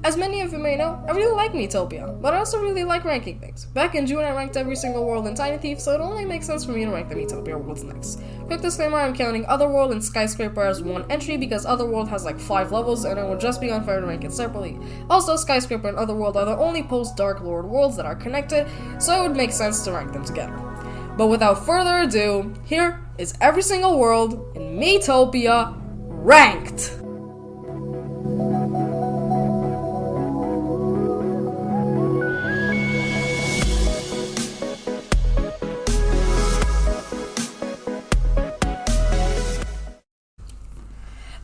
As many of you may know, I really like Miitopia, but I also really like ranking things. Back in June I ranked every single world in Tiny Thief, so it only makes sense for me to rank the Miitopia worlds next. Quick disclaimer, I'm counting Otherworld and Skyscraper as one entry because Otherworld has like 5 levels and it would just be unfair to rank it separately. Also, Skyscraper and Otherworld are the only post-Dark Lord worlds that are connected, so it would make sense to rank them together. But without further ado, here is every single world in Miitopia ranked!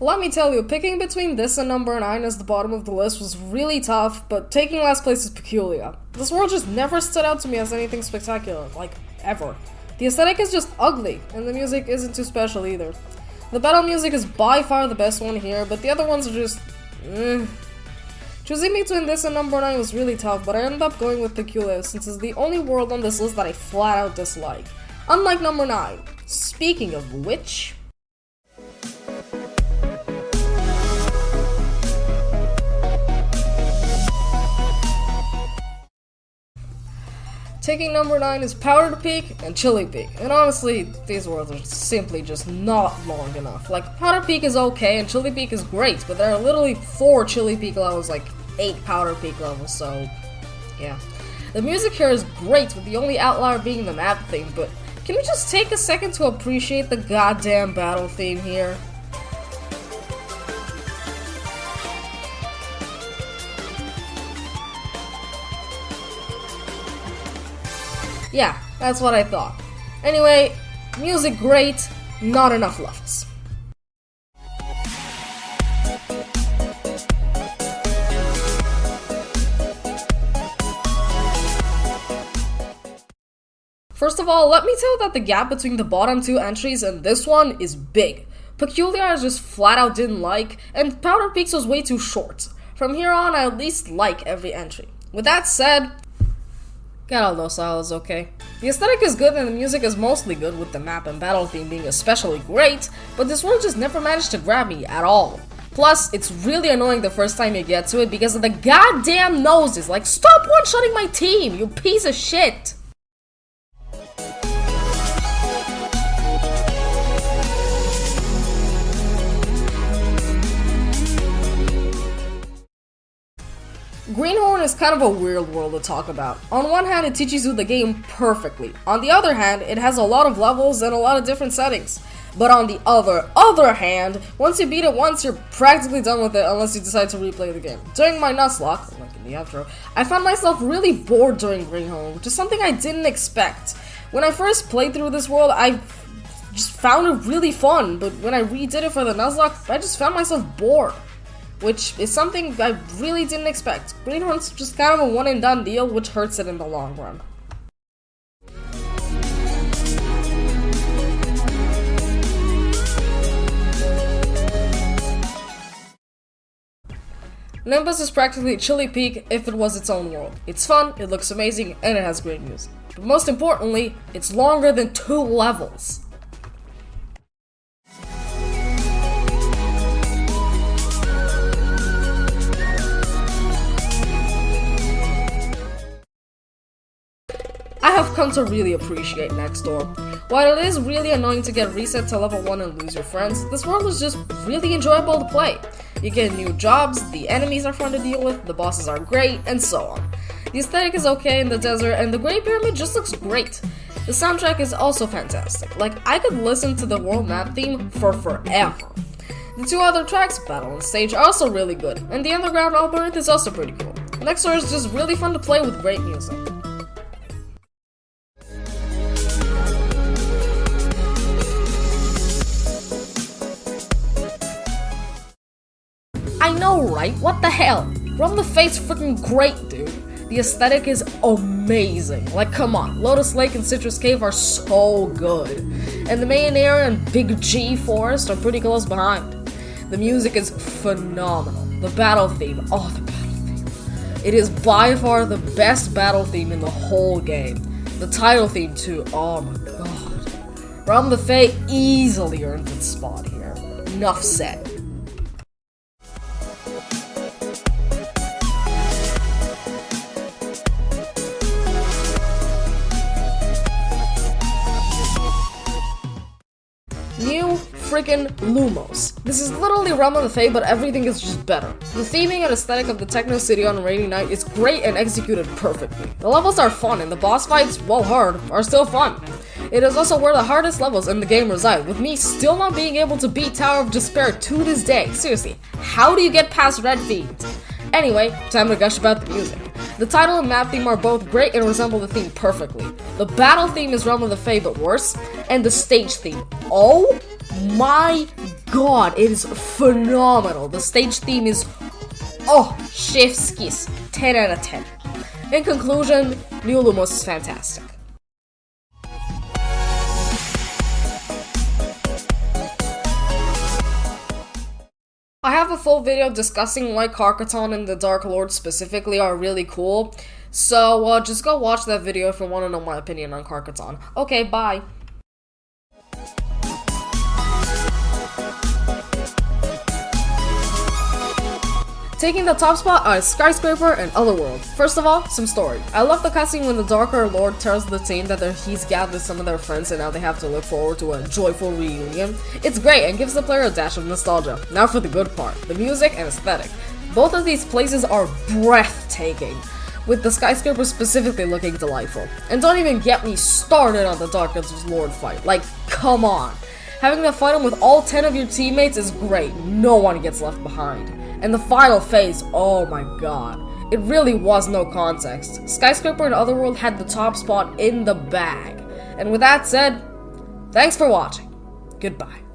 Let me tell you, picking between this and number 9 as the bottom of the list was really tough, but taking last place is peculiar. This world just never stood out to me as anything spectacular, like, ever. The aesthetic is just ugly, and the music isn't too special either. The battle music is by far the best one here, but the other ones are just... Choosing between this and number 9 was really tough, but I ended up going with Peculiar since it's the only world on this list that I flat out dislike. Unlike number 9. Speaking of which... Taking number 9 is Powder Peak and Chili Peak, and honestly, these worlds are simply just not long enough. Like, Powder Peak is okay and Chili Peak is great, but there are literally 4 Chili Peak levels, like 8 Powder Peak levels, so yeah. The music here is great, with the only outlier being the map theme, but can we just take a second to appreciate the goddamn battle theme here? Yeah, that's what I thought. Anyway, music great, not enough levels. First of all, let me tell you that the gap between the bottom 2 entries and this one is big. Peculiar I just flat out didn't like, and Powder Peaks was way too short. From here on, I at least like every entry. With that said, Geraldo style is okay. The aesthetic is good and the music is mostly good, with the map and battle theme being especially great, but this world just never managed to grab me at all. Plus, it's really annoying the first time you get to it because of the goddamn noses. Like, stop one-shotting my team, you piece of shit! Greenhorn is kind of a weird world to talk about. On one hand, it teaches you the game perfectly. On the other hand, it has a lot of levels and a lot of different settings. But on the other hand, once you beat it once, you're practically done with it unless you decide to replay the game. During my Nuzlocke, like in the outro, I found myself really bored during Greenhorn, which is something I didn't expect. When I first played through this world, I just found it really fun, but when I redid it for the Nuzlocke, I just found myself bored. Which is something I really didn't expect. Greenhorn's just kind of a one and done deal, which hurts it in the long run. Nimbus is practically Chili Peak if it was its own world. It's fun, it looks amazing, and it has great music. But most importantly, it's longer than 2 levels. I have come to really appreciate Next Door. While it is really annoying to get reset to level 1 and lose your friends, this world is just really enjoyable to play. You get new jobs, the enemies are fun to deal with, the bosses are great, and so on. The aesthetic is okay in the desert, and the Great Pyramid just looks great. The soundtrack is also fantastic. Like, I could listen to the world map theme for forever. The 2 other tracks, Battle and Stage, are also really good, and the Underground Labyrinth is also pretty cool. Next Door is just really fun to play with great music. I know, right? What the hell? Realm the Fate's freaking great, dude. The aesthetic is amazing. Like, come on, Lotus Lake and Citrus Cave are so good. And the main area and Big G Forest are pretty close behind. The music is phenomenal. The battle theme, oh, the battle theme. It is by far the best battle theme in the whole game. The title theme too, oh my god. Realm the Fate easily earned its spot here. Enough said. freaking Lumos. This is literally Realm of the Fae, but everything is just better. The theming and aesthetic of the Techno City on a rainy night is great and executed perfectly. The levels are fun, and the boss fights, while hard, are still fun. It is also where the hardest levels in the game reside, with me still not being able to beat Tower of Despair to this day. Seriously, how do you get past Red Fiend? Anyway, time to gush about the music. The title and map theme are both great and resemble the theme perfectly. The battle theme is Realm of the Fae but worse, and the stage theme, oh my god, it is phenomenal. The stage theme is, oh, chef's kiss, 10 out of 10. In conclusion, New Lumos is fantastic. I have a full video discussing why Carcaton and the Dark Lord specifically are really cool, so just go watch that video if you want to know my opinion on Carcaton. Okay, bye. Taking the top spot are Skyscraper and Otherworld. First of all, some story. I love the cutscene when the Darker Lord tells the team that he's gathered some of their friends and now they have to look forward to a joyful reunion. It's great and gives the player a dash of nostalgia. Now for the good part, the music and aesthetic. Both of these places are breathtaking, with the Skyscraper specifically looking delightful. And don't even get me started on the Darker Lord fight, like, come on. Having to fight him with all 10 of your teammates is great, no one gets left behind. And the final phase, oh my god. It really was no context. Skyscraper and Otherworld had the top spot in the bag. And with that said, thanks for watching. Goodbye.